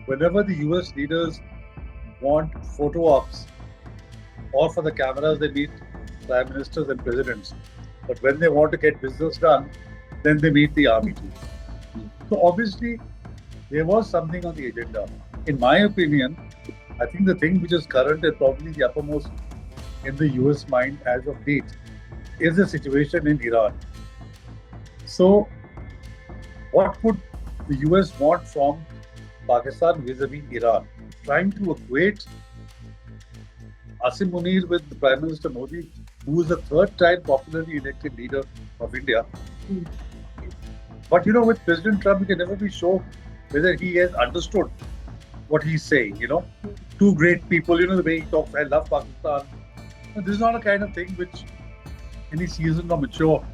whenever the US leaders want photo ops or for the cameras, they meet prime ministers and presidents. But when they want to get business done, then they meet the army chief. So obviously, there was something on the agenda. In my opinion, I think the thing which is current and probably the uppermost in the US mind as of date is the situation in Iran. So, what could the US want from Pakistan vis-a-vis Iran? Trying to equate Asim Munir with the Prime Minister Modi, who is the third time popularly elected leader of India. But with President Trump, you can never be sure whether he has understood what he's saying. Two great people, the way he talks, I love Pakistan. This is not a kind of thing which any seasoned or mature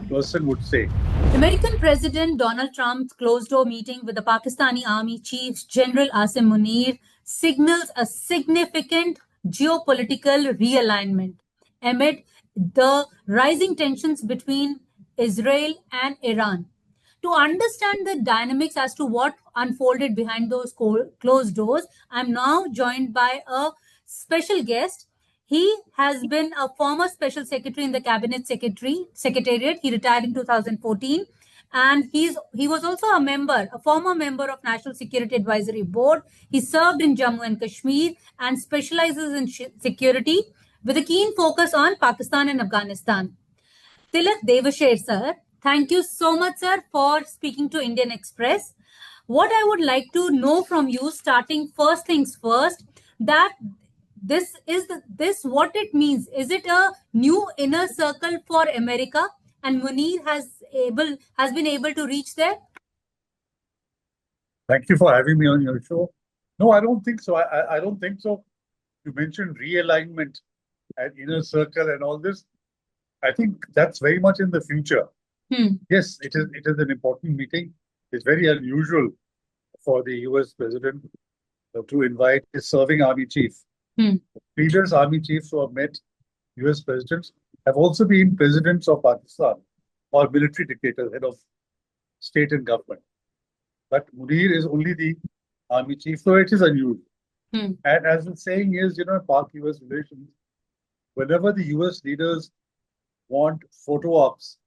person would say. American President Donald Trump's closed-door meeting with the Pakistani Army Chief General Asim Munir signals a significant geopolitical realignment amid the rising tensions between Israel and Iran. To understand the dynamics as to what unfolded behind those closed doors, I'm now joined by a special guest. He has been a former special secretary in the Cabinet Secretariat. He retired in 2014. And he was also a former member of National Security Advisory Board. He served in Jammu and Kashmir and specializes in security with a keen focus on Pakistan and Afghanistan. Tilak Devasher, sir, thank you so much, sir, for speaking to Indian Express. What I would like to know from you, starting first things first, that this what it means. Is it a new inner circle for America, and Munir has been able to reach there? Thank you for having me on your show. No, I don't think so. I don't think so. You mentioned realignment and inner circle and all this. I think that's very much in the future. Yes, it is an important meeting. It's very unusual for the US president to invite his serving army chief. Previous army chiefs who have met US presidents have also been presidents of Pakistan or military dictators, head of state and government. But Munir is only the army chief, so it is unusual. And as the saying is, Pak-US relations, whenever the US leaders want photo ops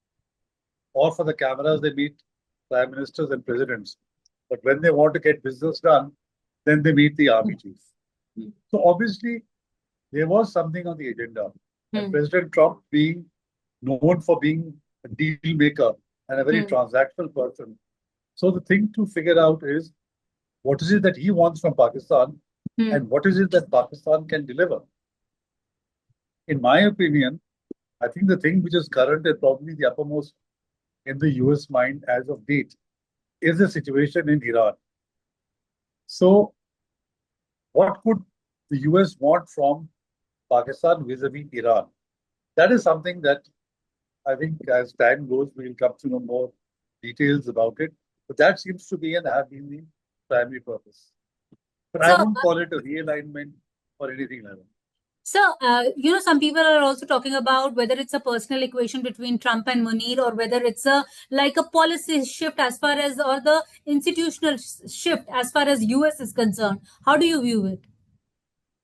or for the cameras, they meet prime ministers and presidents. But when they want to get business done, then they meet the army chief. So obviously, there was something on the agenda. And President Trump being known for being a deal maker and a very transactional person. So the thing to figure out is, what is it that he wants from Pakistan and what is it that Pakistan can deliver? In my opinion, I think the thing which is current and probably the uppermost in the US mind as of date is the situation in Iran. So, what could the US want from Pakistan vis-a-vis Iran? That is something that I think as time goes, we'll come to know more details about it. But that seems to be and have been the primary purpose. But I wouldn't call it a realignment or anything like that. So, some people are also talking about whether it's a personal equation between Trump and Munir or whether it's a policy shift as far as, or the institutional shift as far as US is concerned. How do you view it?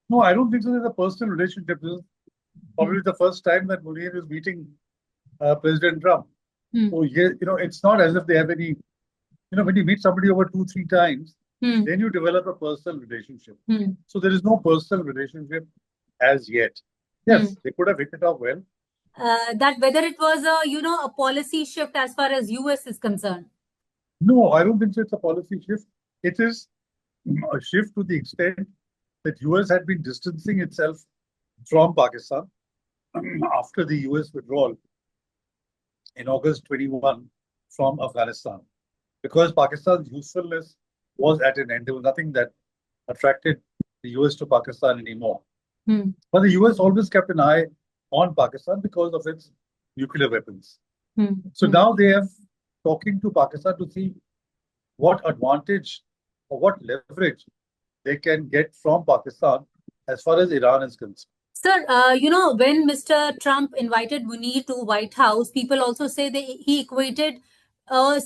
No, I don't think so. There's a personal relationship. This is probably the first time that Munir is meeting President Trump. So, it's not as if they have any, when you meet somebody over 2-3 times, then you develop a personal relationship. So there is no personal relationship as yet. Yes, they could have hit it off well. That whether it was a policy shift as far as US is concerned. No, I don't think so. It's a policy shift. It is a shift to the extent that US had been distancing itself from Pakistan after the US withdrawal in August 21 from Afghanistan, because Pakistan's usefulness was at an end. There was nothing that attracted the US to Pakistan anymore. But the US always kept an eye on Pakistan because of its nuclear weapons. So now they are talking to Pakistan to see what advantage or what leverage they can get from Pakistan as far as Iran is concerned. Sir, when Mr. Trump invited Munir to White House, people also say that he equated a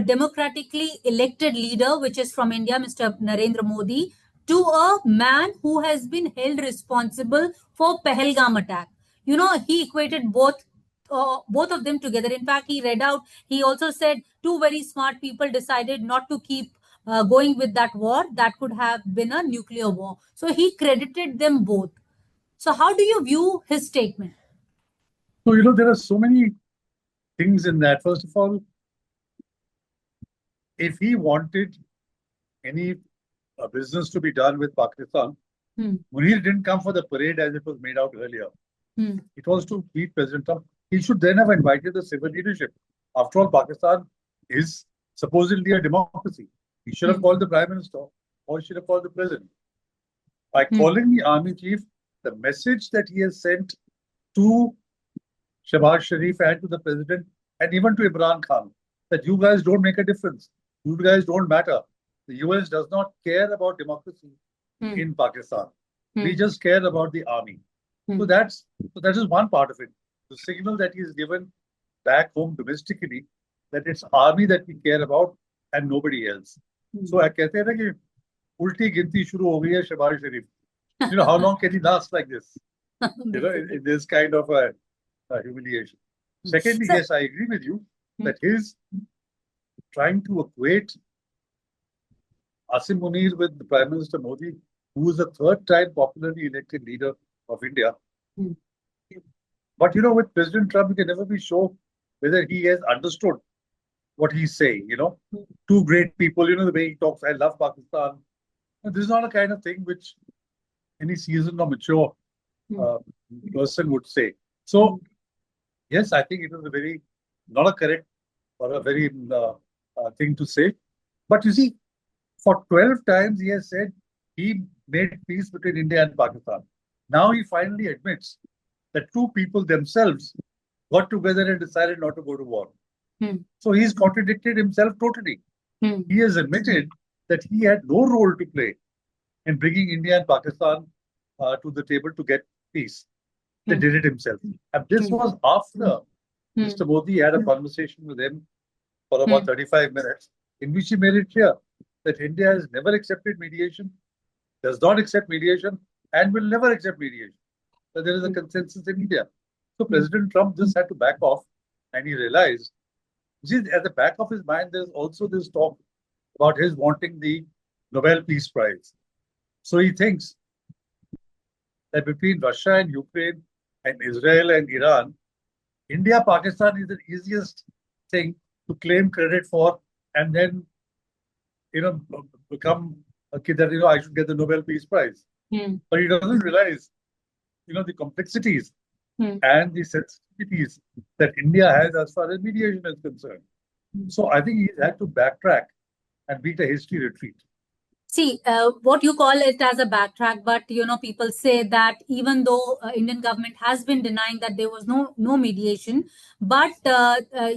democratically elected leader, which is from India, Mr. Narendra Modi, to a man who has been held responsible for Pahalgam attack. He equated both of them together. In fact, he also said two very smart people decided not to keep going with that war. That could have been a nuclear war. So he credited them both. So how do you view his statement? So, there are so many things in that. First of all, if he wanted any business to be done with Pakistan, Munir didn't come for the parade as it was made out earlier. It was to meet President Trump. He should then have invited the civil leadership. After all, Pakistan is supposedly a democracy. He should have called the Prime Minister or he should have called the President. By calling the Army Chief, the message that he has sent to Shehbaz Sharif and to the President and even to Imran Khan, that you guys don't make a difference. You guys don't matter. The US does not care about democracy in Pakistan. We just care about the army. So that is one part of it. The signal that he is given back home domestically that it's army that we care about and nobody else. So I कहते हैं ना कि उल्टी गिनती शुरू हो गई है शहबाज शरीफ. How long can he last like this? In this kind of a humiliation. Secondly, yes, I agree with you that his trying to equate Asim Munir with the Prime Minister Modi, who is the third time popularly elected leader of India. But with President Trump, you can never be sure whether he has understood what he's saying. Two great people, the way he talks, I love Pakistan. And this is not a kind of thing which any seasoned or mature person would say. So, yes, I think it was not a correct or a very thing to say. But you see, for 12 times he has said he made peace between India and Pakistan. Now he finally admits that two people themselves got together and decided not to go to war. So he's contradicted himself totally. He has admitted that he had no role to play in bringing India and Pakistan to the table to get peace. They did it himself. And this was after Mr. Modi had a conversation with him for about 35 minutes, in which he made it clear that India has never accepted mediation, does not accept mediation, and will never accept mediation. So there is a consensus in India. So President Trump just had to back off, and he realized, at the back of his mind, there's also this talk about his wanting the Nobel Peace Prize. So he thinks that between Russia and Ukraine and Israel and Iran, India, Pakistan is the easiest thing to claim credit for and then, become that, I should get the Nobel Peace Prize. But he doesn't realize, the complexities and the sensitivities that India has as far as mediation is concerned. So I think he's had to backtrack and beat a hasty retreat. See, what you call it as a backtrack, but people say that even though Indian government has been denying that there was no mediation, but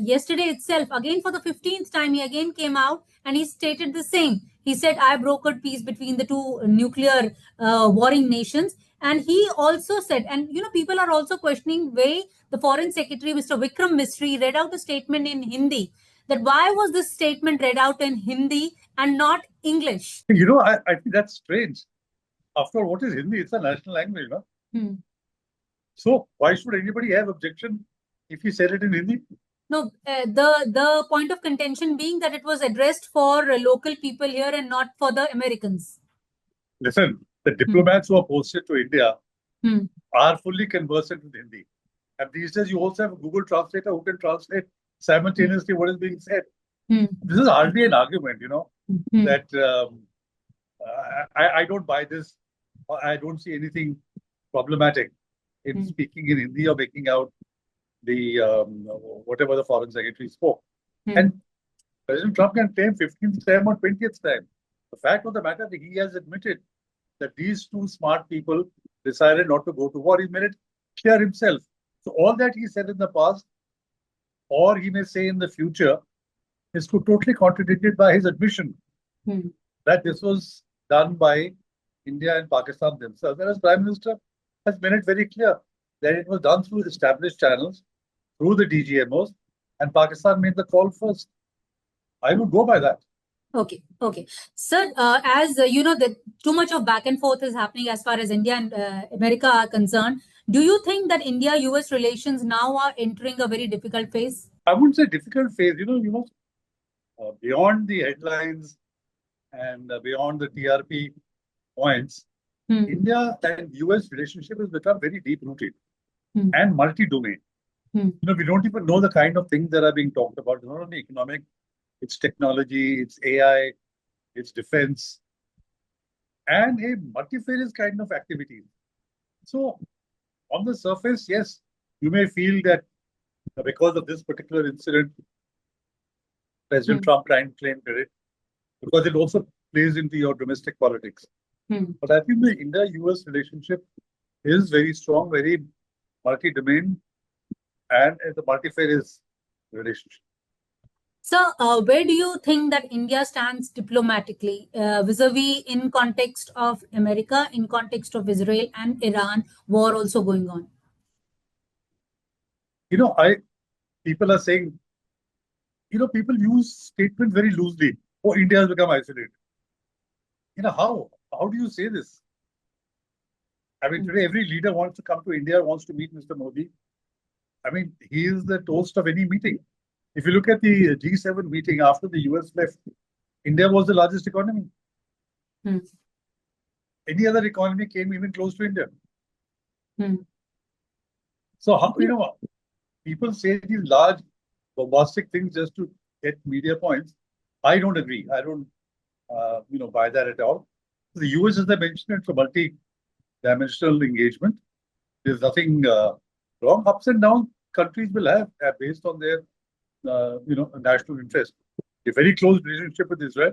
yesterday itself, again for the 15th time, he again came out and he stated the same. He said, I brokered peace between the two nuclear warring nations. And he also said, and people are also questioning why the Foreign Secretary, Mr. Vikram Misri, read out a statement in Hindi. That why was this statement read out in Hindi and not English? I think that's strange. After all, what is Hindi? It's a national language, no? So why should anybody have objection if he said it in Hindi? No, the point of contention being that it was addressed for local people here and not for the Americans. Listen, the diplomats who are posted to India are fully conversant with Hindi. And these days, you also have a Google translator who can translate simultaneously what is being said. This is hardly an argument, that I don't buy this. I don't see anything problematic in speaking in Hindi or making out the whatever the foreign secretary spoke. And President Trump can claim 15th time or 20th time. The fact of the matter that he has admitted that these two smart people decided not to go to war. He made it clear himself. So all that he said in the past, or he may say in the future, is totally contradicted by his admission that this was done by India and Pakistan themselves. Whereas Prime Minister has made it very clear that it was done through established channels, through the DGMOs, and Pakistan made the call first. I would go by that. Okay, okay. Sir, as you know, that too much of back and forth is happening as far as India and America are concerned. Do you think that India-US relations now are entering a very difficult phase? I wouldn't say difficult phase. Beyond the headlines and beyond the TRP points, India and US relationship has become very deep-rooted and multi-domain. We don't even know the kind of things that are being talked about. Not only economic, it's technology, it's AI, it's defense, and a multifarious kind of activities. So, on the surface, yes, you may feel that because of this particular incident, President Trump trying to claim credit, because it also plays into your domestic politics. But I think the India-US relationship is very strong, very multi-domain, and it's a multifarious relationship. So, where do you think that India stands diplomatically vis-a-vis in context of America, in context of Israel and Iran war also going on? People are saying, people use statements very loosely. Oh, India has become isolated. How do you say this? I mean, today every leader wants to come to India, wants to meet Mr. Modi. I mean, he is the toast of any meeting. If you look at the G7 meeting after the US left, India was the largest economy. Any other economy came even close to India. So how, people say these large bombastic things just to get media points. I don't agree. I don't, buy that at all. The US, as I mentioned, it's a multi-dimensional engagement. There's nothing wrong. Ups and downs countries will have based on their, national interest. A very close relationship with Israel.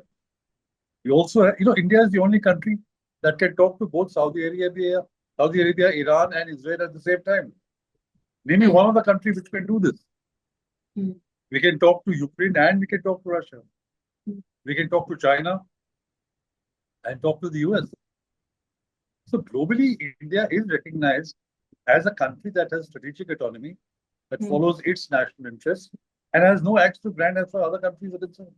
We also have, India is the only country that can talk to both Saudi Arabia, Iran, and Israel at the same time. Name me one of the countries which can do this. We can talk to Ukraine and we can talk to Russia. We can talk to China and talk to the US. So globally, India is recognized as a country that has strategic autonomy, that follows its national interests, and has no axe to grind as far as other countries are concerned.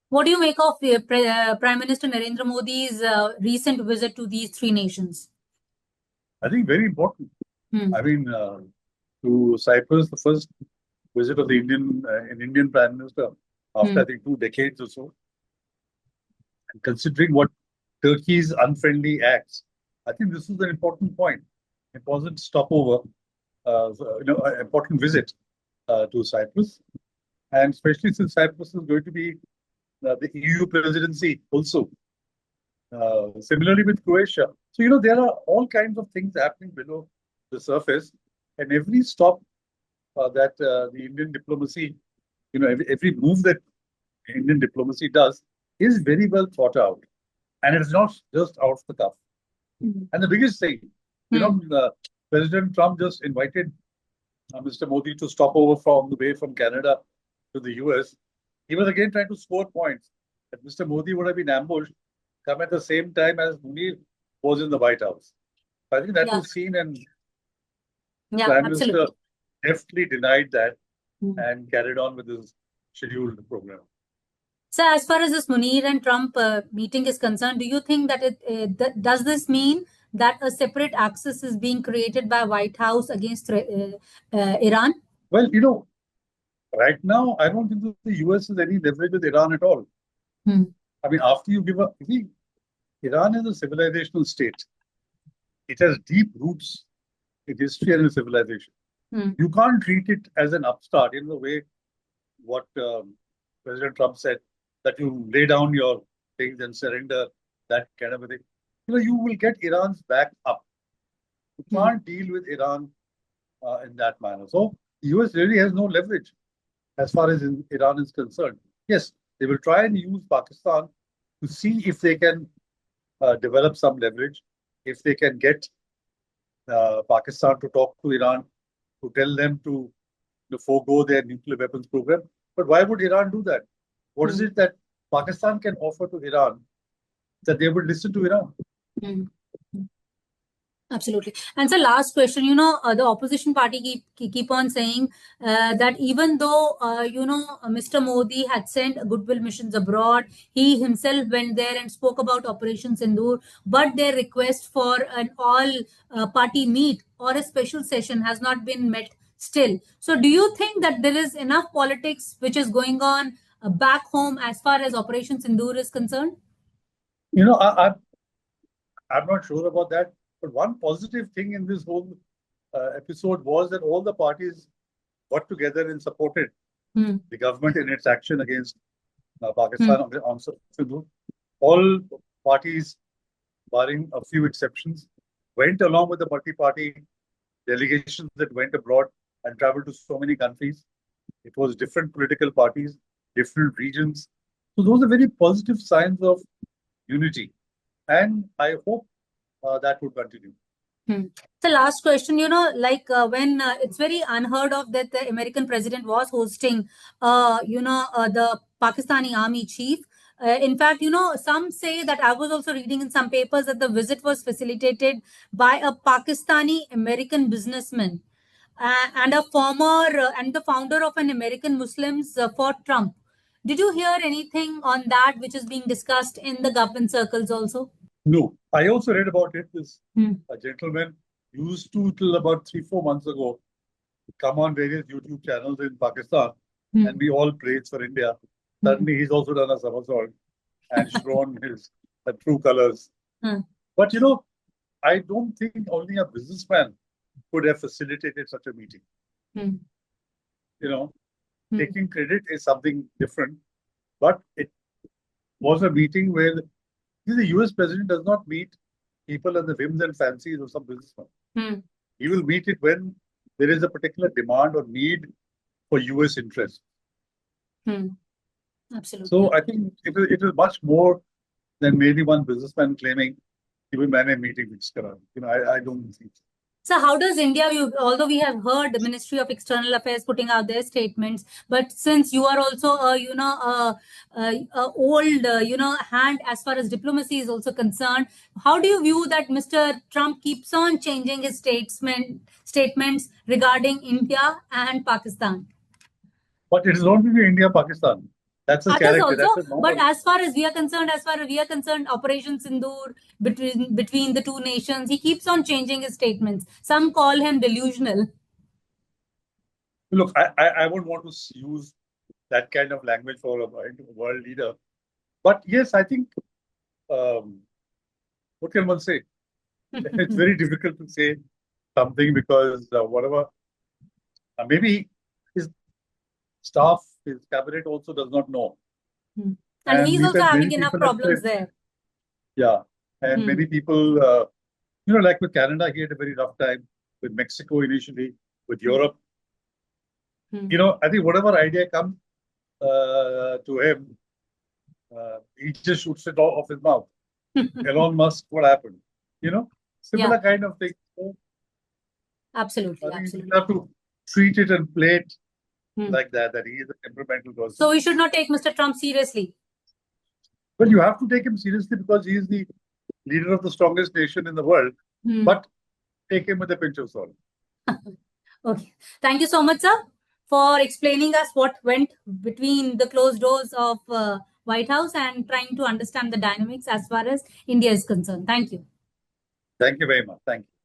What do you make of Prime Minister Narendra Modi's recent visit to these three nations? I think very important. I mean, to Cyprus, the first visit of the Indian Prime Minister after I think 2 decades or so. And considering what Turkey's unfriendly acts, I think this is an important point. Important stopover, an important visit to Cyprus, and especially since Cyprus is going to be the EU presidency also. Similarly with Croatia. So, there are all kinds of things happening below the surface, and every stop that the Indian diplomacy, every move that Indian diplomacy does is very well thought out, and it's not just off the cuff. And the biggest thing, President Trump just invited Mr. Modi to stop over from the way from Canada to the US. He was again trying to score points that Mr. Modi would have been ambushed, come at the same time as Munir was in the White House. I think that was seen, and Prime Minister deftly denied that and carried on with his scheduled program. So, as far as this Munir and Trump meeting is concerned, do you think that does this mean that a separate axis is being created by White House against Iran? Well, right now, I don't think the US has any leverage with Iran at all. I mean, after you give up, Iran is a civilizational state. It has deep roots in history and in civilization. You can't treat it as an upstart in the way what President Trump said, that you lay down your things and surrender, that kind of a thing. You will get Iran's back up. You can't deal with Iran in that manner. So, the US really has no leverage as far as Iran is concerned. Yes, they will try and use Pakistan to see if they can develop some leverage, if they can get Pakistan to talk to Iran, to tell them to forego their nuclear weapons program. But why would Iran do that? What is it that Pakistan can offer to Iran that they would listen to Iran? Absolutely. And so last question, the opposition party keep on saying that even though, Mr. Modi had sent goodwill missions abroad, he himself went there and spoke about Operation Sindoor, but their request for an all party meet or a special session has not been met still. So do you think that there is enough politics which is going on back home as far as Operation Sindoor is concerned? I'm not sure about that. But one positive thing in this whole episode was that all the parties got together and supported the government in its action against Pakistan on Sindhu. All parties, barring a few exceptions, went along with the multi-party delegations that went abroad and traveled to so many countries. It was different political parties, different regions. So those are very positive signs of unity. And I hope that would continue. The last question, when it's very unheard of that the American president was hosting, the Pakistani army chief. In fact, some say that I was also reading in some papers that the visit was facilitated by a Pakistani American businessman and a former and the founder of an American Muslims for Trump. Did you hear anything on that which is being discussed in the government circles also? No, I also read about it. This gentleman used to, till about 3-4 months ago, come on various YouTube channels in Pakistan, and we all praise for India. Suddenly, he's also done a somersault and shown his true colors. But I don't think only a businessman could have facilitated such a meeting. Taking credit is something different, but it was a meeting where the US president does not meet people on the whims and fancies of some businessman. He will meet it when there is a particular demand or need for US interest. Absolutely. So I think it is much more than maybe one businessman claiming even when a meeting with I don't think so. So how does India view, although we have heard the Ministry of External Affairs putting out their statements, but since you are also old, hand as far as diplomacy is also concerned, how do you view that Mr. Trump keeps on changing his statements regarding India and Pakistan? But it is not only India, Pakistan. That's his character. Also, but as far as we are concerned, Operation Sindoor between the two nations, he keeps on changing his statements. Some call him delusional. Look, I wouldn't want to use that kind of language for a world leader. But yes, I think, what can one say? It's very difficult to say something because whatever, maybe his staff, his cabinet also does not know. And he's also having enough problems there. Yeah. And many people, like with Canada, he had a very rough time. With Mexico initially, with Europe. I think whatever idea comes to him, he just shoots it off his mouth. Elon Musk, what happened? Similar kind of thing. Absolutely. I think you have to treat it and play it like that he is a temperamental person. So we should not take Mr. Trump seriously. Well, you have to take him seriously because he is the leader of the strongest nation in the world. But take him with a pinch of salt. Okay. Thank you so much, sir, for explaining us what went between the closed doors of White House and trying to understand the dynamics as far as India is concerned. Thank you. Thank you very much. Thank you.